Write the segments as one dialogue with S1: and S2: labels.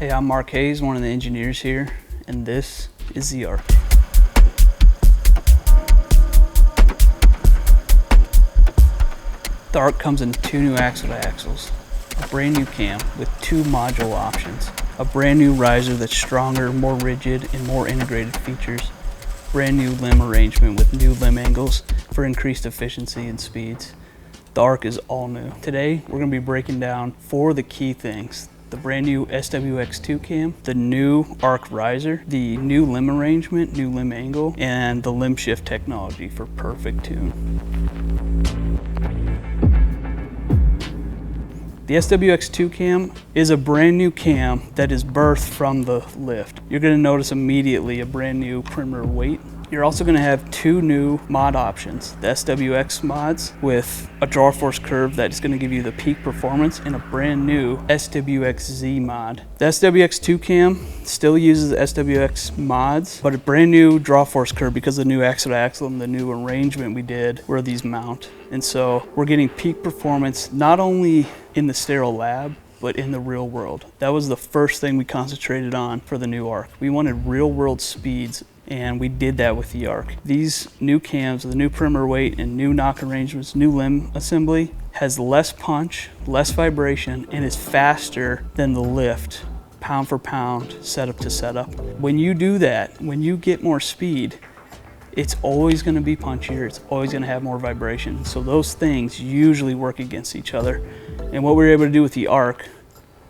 S1: Hey, I'm Mark Hayes, one of the engineers here, and this is the ARC. The ARC comes in 2 new axle-to-axles, a brand new cam with 2 module options, a brand new riser that's stronger, more rigid, and more integrated features, brand new limb arrangement with new limb angles for increased efficiency and speeds. The ARC is all new. Today, we're going to be breaking down 4 of the key things: the brand new SWX-2 Cam, the new ARC riser, the new limb arrangement, new limb angle, and the limb shift technology for perfect tune. The SWX-2 Cam is a brand new cam that is birthed from the lift. You're going to notice immediately a brand new perimeter weight. You're also going to have 2 new mod options: the SWX mods with a draw force curve that is going to give you the peak performance, and a brand new SWX-Z mod. The SWX-2 Cam still uses the SWX mods, but a brand new draw force curve because of the new axle-to-axle and the new arrangement we did where these mount. And so we're getting peak performance not only in the sterile lab, but in the real world. That was the first thing we concentrated on for the new ARC. We wanted real world speeds, and we did that with the ARC. These new cams, the new perimeter weight and new knock arrangements, new limb assembly, has less punch, less vibration, and is faster than the lift, pound for pound, setup to setup. When you do that, when you get more speed, it's always going to be punchier, it's always going to have more vibration. So those things usually work against each other. And what we were able to do with the ARC,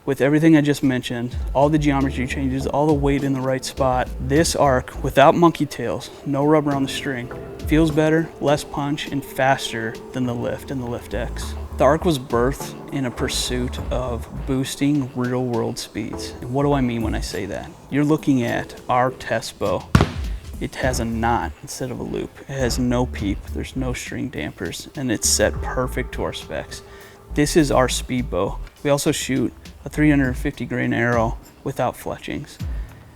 S1: with everything I just mentioned, all the geometry changes, all the weight in the right spot, this ARC, without monkey tails, no rubber on the string, feels better, less punch, and faster than the Lift and the Lift X. The ARC was birthed in a pursuit of boosting real world speeds. And what do I mean when I say that? You're looking at our test bow. It has a knot instead of a loop. It has no peep, there's no string dampers, and it's set perfect to our specs. This is our speed bow. We also shoot a 350 grain arrow without fletchings.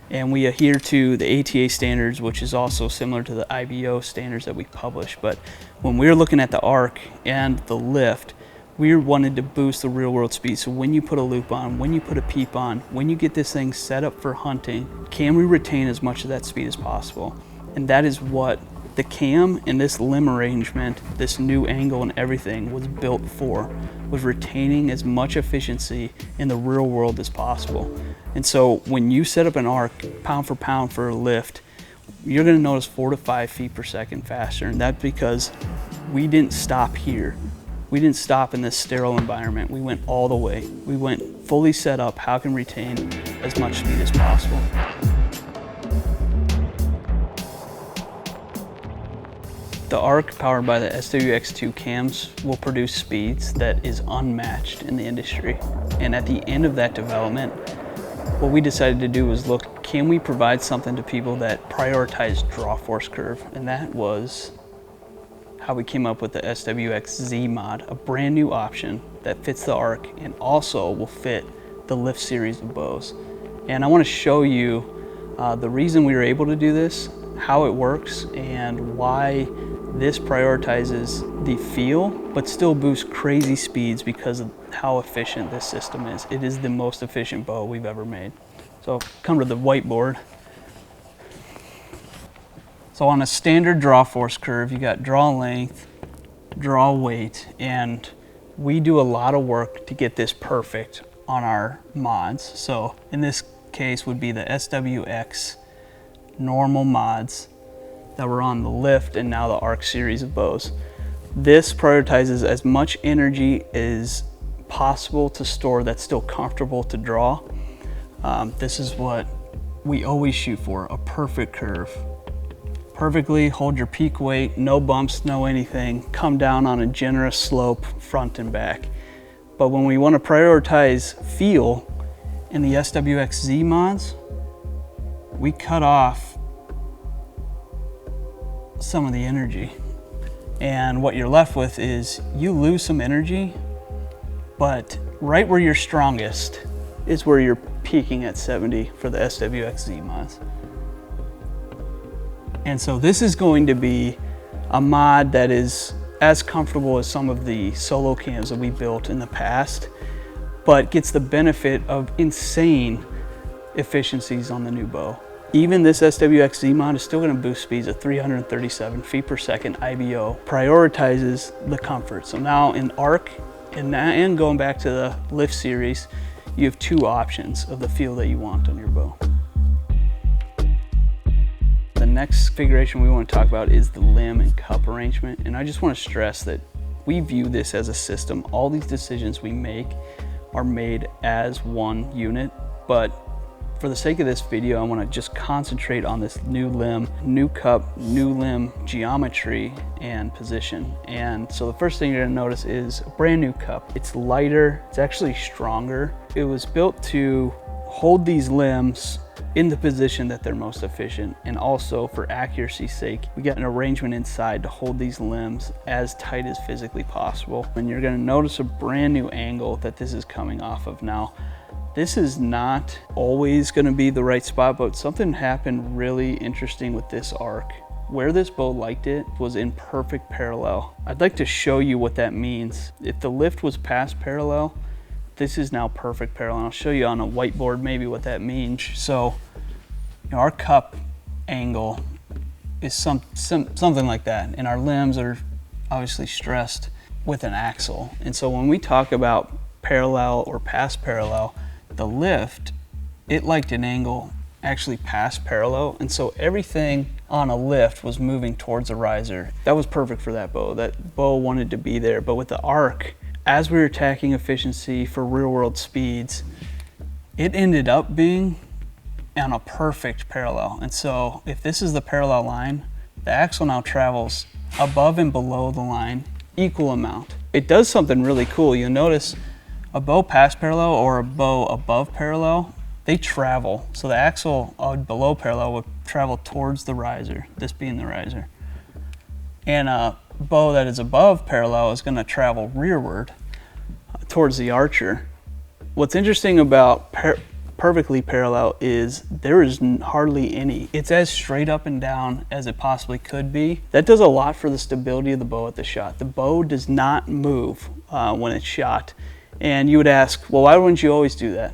S1: And we adhere to the ATA standards, which is also similar to the IBO standards that we publish. But when we were looking at the ARC and the Lift, we wanted to boost the real world speed. So when you put a loop on, when you put a peep on, when you get this thing set up for hunting, can we retain as much of that speed as possible? And that is what the cam and this limb arrangement, this new angle and everything was built for, was retaining as much efficiency in the real world as possible. And so when you set up an ARC pound for pound for a lift, you're gonna notice 4 to 5 feet per second faster. And that's because we didn't stop here. We didn't stop in this sterile environment. We went all the way. We went fully set up, how can we retain as much speed as possible. The ARC powered by the SWX-2 cams will produce speeds that is unmatched in the industry. And at the end of that development, what we decided to do was look, can we provide something to people that prioritize draw force curve? And that was how we came up with the SWX-Z mod, a brand new option that fits the ARC and also will fit the Lift series of bows. And I want to show you the reason we were able to do this, how it works, and why this prioritizes the feel but still boosts crazy speeds because of how efficient this system is. It is the most efficient bow we've ever made. So come to the whiteboard. So on a standard draw force curve, you got draw length, draw weight, and we do a lot of work to get this perfect on our mods. So in this case would be the SWX normal mods that were on the Lift and now the ARC series of bows. This prioritizes as much energy as possible to store that's still comfortable to draw. This is what we always shoot for, a perfect curve. Perfectly hold your peak weight, no bumps, no anything, come down on a generous slope front and back. But when we want to prioritize feel in the SWX-Z mods, we cut off some of the energy. And what you're left with is you lose some energy, but right where you're strongest is where you're peaking at 70 for the SWX-Z mods. And so this is going to be a mod that is as comfortable as some of the solo cams that we built in the past, but gets the benefit of insane efficiencies on the new bow. Even this SWX-Z mod is still going to boost speeds at 337 feet per second IBO, prioritizes the comfort. So now in ARC and going back to the Lift series, you have two options of the feel that you want on your bow. The next configuration we want to talk about is the limb and cup arrangement. And I just want to stress that we view this as a system. All these decisions we make are made as one unit, but for the sake of this video, I want to just concentrate on this new limb, new cup, new limb geometry and position. And so the first thing you're going to notice is a brand new cup. It's lighter, it's actually stronger. It was built to hold these limbs in the position that they're most efficient, and also for accuracy's sake, we got an arrangement inside to hold these limbs as tight as physically possible. And you're going to notice a brand new angle that this is coming off of now. This is not always going to be the right spot, but something happened really interesting with this arc. Where this bow liked it was in perfect parallel. I'd like to show you what that means. If the lift was past parallel, this is now perfect parallel. I'll show you on a whiteboard maybe what that means. So, you know, our cup angle is something like that, and our limbs are obviously stressed with an axle. And so when we talk about parallel or past parallel, the lift, it liked an angle actually past parallel, and so everything on a lift was moving towards the riser. That was perfect for that bow. That bow wanted to be there. But with the arc, as we were attacking efficiency for real world speeds, it ended up being on a perfect parallel. And so if this is the parallel line, the axle now travels above and below the line equal amount. It does something really cool. You'll notice a bow past parallel or a bow above parallel, they travel. So the axle below parallel would travel towards the riser, this being the riser. And a bow that is above parallel is going to travel rearward towards the archer. What's interesting about perfectly parallel is there is hardly any. It's as straight up and down as it possibly could be. That does a lot for the stability of the bow at the shot. The bow does not move when it's shot. And you would ask, well, why wouldn't you always do that?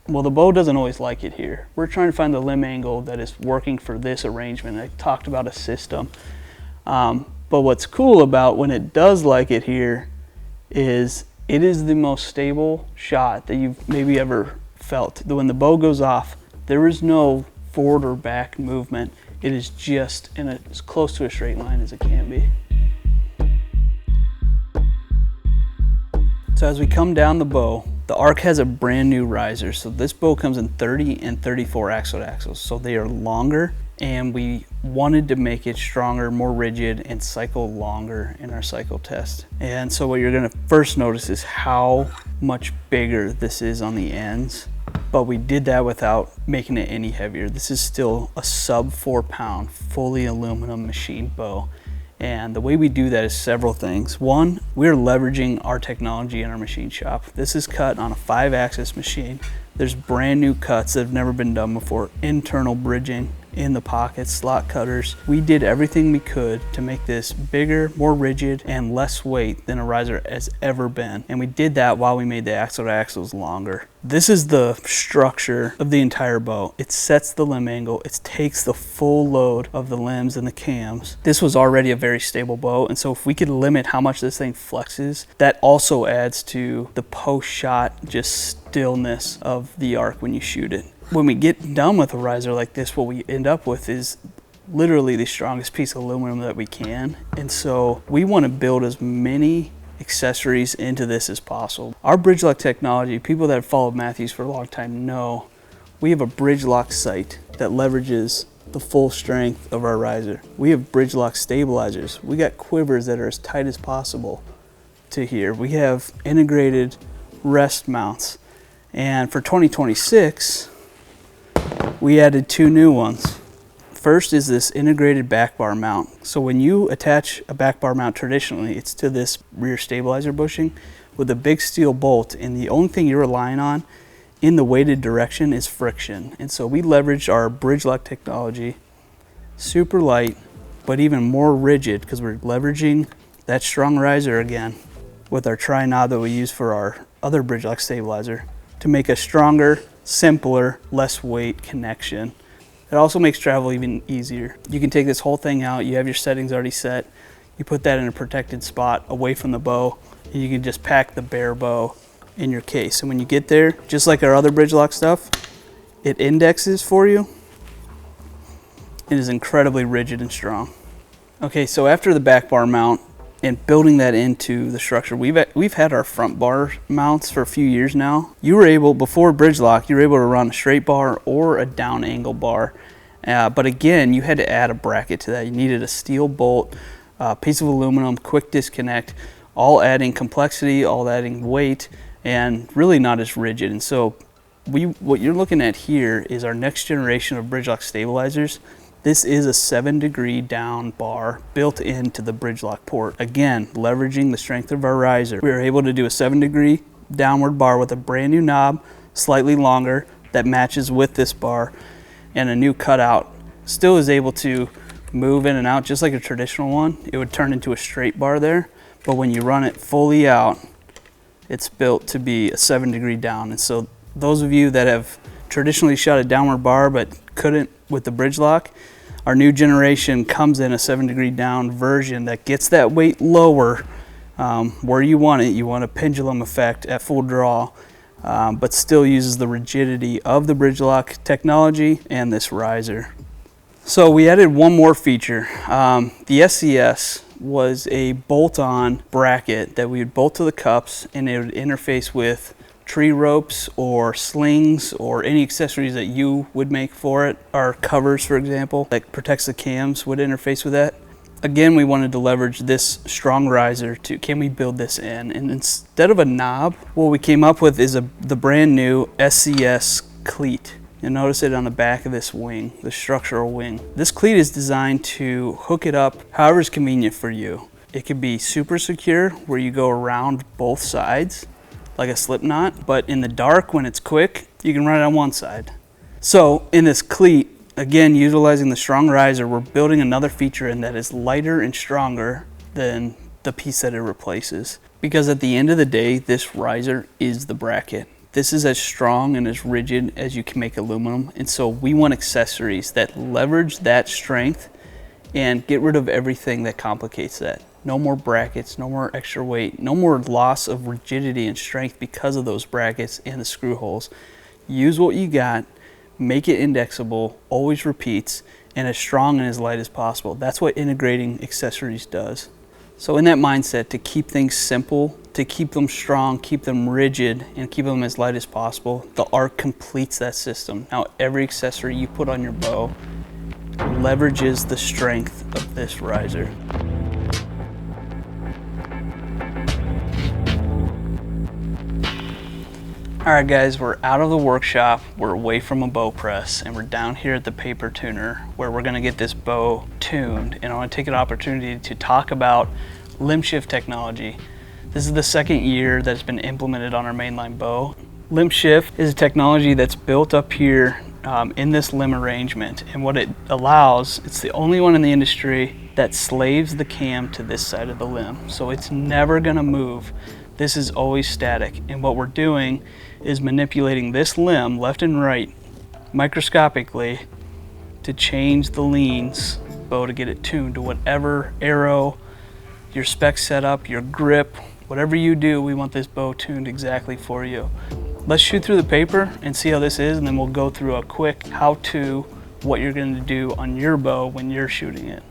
S1: Well, the bow doesn't always like it here. We're trying to find the limb angle that is working for this arrangement. I talked about a system. But what's cool about when it does like it here is it is the most stable shot that you've maybe ever felt. When the bow goes off, there is no forward or back movement. It is just in as close to a straight line as it can be. So as we come down the bow, the arc has a brand new riser. So this bow comes in 30 and 34 axle to axle. So they are longer, and we wanted to make it stronger, more rigid, and cycle longer in our cycle test. And so what you're gonna first notice is how much bigger this is on the ends, but we did that without making it any heavier. This is still a sub 4 pound, fully aluminum machined bow. And the way we do that is several things. One, we're leveraging our technology in our machine shop. This is cut on a 5-axis machine. There's brand new cuts that have never been done before. Internal bridging in the pockets, slot cutters. We did everything we could to make this bigger, more rigid, and less weight than a riser has ever been. And we did that while we made the axle to axles longer. This is the structure of the entire bow. It sets the limb angle. It takes the full load of the limbs and the cams. This was already a very stable bow, and so if we could limit how much this thing flexes, that also adds to the post-shot just stillness of the arc when you shoot it. When we get done with a riser like this, what we end up with is literally the strongest piece of aluminum that we can. And so we want to build as many accessories into this as possible. Our bridge lock technology, people that have followed Mathews for a long time know we have a bridge lock sight that leverages the full strength of our riser. We have bridge lock stabilizers. We got quivers that are as tight as possible to here. We have integrated rest mounts. And for 2026, we added 2 new ones. First is this integrated back bar mount. So when you attach a back bar mount traditionally, it's to this rear stabilizer bushing with a big steel bolt, and the only thing you're relying on in the weighted direction is friction. And so we leveraged our bridge lock technology, super light, but even more rigid because we're leveraging that strong riser again with our tri-knob that we use for our other bridge lock stabilizer to make a stronger, simpler, less weight connection. It also makes travel even easier. You can take this whole thing out, you have your settings already set, you put that in a protected spot away from the bow, and you can just pack the bare bow in your case. And when you get there, just like our other bridge lock stuff, it indexes for you. It is incredibly rigid and strong. Okay, so after the back bar mount and building that into the structure, we've had our front bar mounts for a few years now. You were able, before bridge lock, you were able to run a straight bar or a down angle bar. But again, you had to add a bracket to that. You needed a steel bolt, a piece of aluminum, quick disconnect, all adding complexity, all adding weight, and really not as rigid. And so what you're looking at here is our next generation of bridge lock stabilizers. This is a 7-degree down bar built into the bridge lock port. Again, leveraging the strength of our riser. We were able to do a 7-degree downward bar with a brand new knob, slightly longer, that matches with this bar, and a new cutout. Still is able to move in and out just like a traditional one. It would turn into a straight bar there, but when you run it fully out, it's built to be a 7-degree down. And so those of you that have traditionally shot a downward bar but couldn't with the bridge lock, our new generation comes in a 7-degree down version that gets that weight lower where you want it. You want a pendulum effect at full draw, but still uses the rigidity of the bridge lock technology and this riser. So we added one more feature. The SCS was a bolt-on bracket that we would bolt to the cups, and it would interface with tree ropes or slings or any accessories that you would make for it. Our covers, for example, that protects the cams would interface with that. Again, we wanted to leverage this strong riser to, can we build this in? And instead of a knob, what we came up with is the brand new SCS cleat. You'll notice it on the back of this wing, the structural wing. This cleat is designed to hook it up however is convenient for you. It could be super secure, where you go around both sides, like a slip knot, but in the dark when it's quick, you can run it on one side. So in this cleat, again, utilizing the strong riser, we're building another feature in that is lighter and stronger than the piece that it replaces. Because at the end of the day, this riser is the bracket. This is as strong and as rigid as you can make aluminum. And so we want accessories that leverage that strength and get rid of everything that complicates that. No more brackets, no more extra weight, no more loss of rigidity and strength because of those brackets and the screw holes. Use what you got, make it indexable, always repeats, and as strong and as light as possible. That's what integrating accessories does. So in that mindset, to keep things simple, to keep them strong, keep them rigid, and keep them as light as possible, the ARC completes that system. Now every accessory you put on your bow leverages the strength of this riser. Alright guys, we're out of the workshop, we're away from a bow press, and we're down here at the paper tuner where we're going to get this bow tuned. And I want to take an opportunity to talk about limb shift technology. This is the second year that it's been implemented on our mainline bow. Limb shift is a technology that's built up here in this limb arrangement, and what it allows, it's the only one in the industry that slaves the cam to this side of the limb. So it's never going to move. This is always static, and what we're doing is manipulating this limb left and right microscopically to change the leans bow to get it tuned to whatever arrow, your spec setup, your grip, whatever you do, we want this bow tuned exactly for you. Let's shoot through the paper and see how this is, and then we'll go through a quick how-to, what you're going to do on your bow when you're shooting it.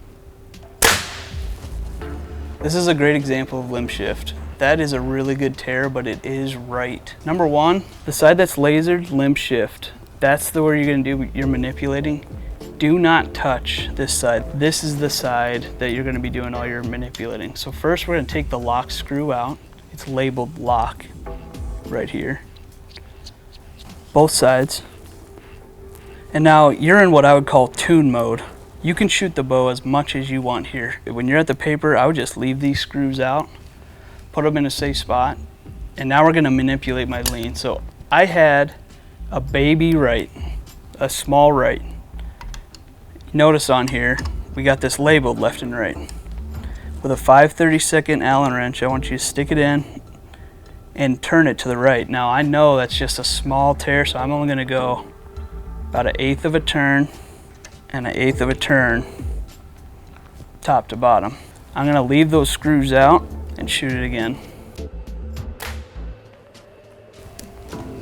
S1: This is a great example of limb shift. That is a really good tear, but it is right. Number one, the side that's lasered, limb shift. That's where you're gonna do your manipulating. Do not touch this side. This is the side that you're gonna be doing all your manipulating. So first we're gonna take the lock screw out. It's labeled lock right here. Both sides. And now you're in what I would call tune mode. You can shoot the bow as much as you want here. When you're at the paper, I would just leave these screws out, put them in a safe spot, and now we're gonna manipulate my lean. So I had a baby right, a small right. Notice on here, we got this labeled left and right. With a 5/32 Allen wrench, I want you to stick it in and turn it to the right. Now I know that's just a small tear, so I'm only gonna go about 1/8 of a turn and 1/8 of a turn top to bottom. I'm gonna leave those screws out and shoot it again.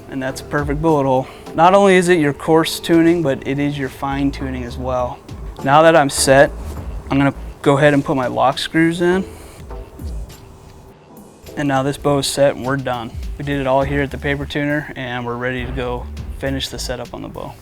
S1: And that's a perfect bullet hole. Not only is it your coarse tuning, but it is your fine tuning as well. Now that I'm set, I'm gonna go ahead and put my lock screws in. And now this bow is set and we're done. We did it all here at the paper tuner and we're ready to go finish the setup on the bow.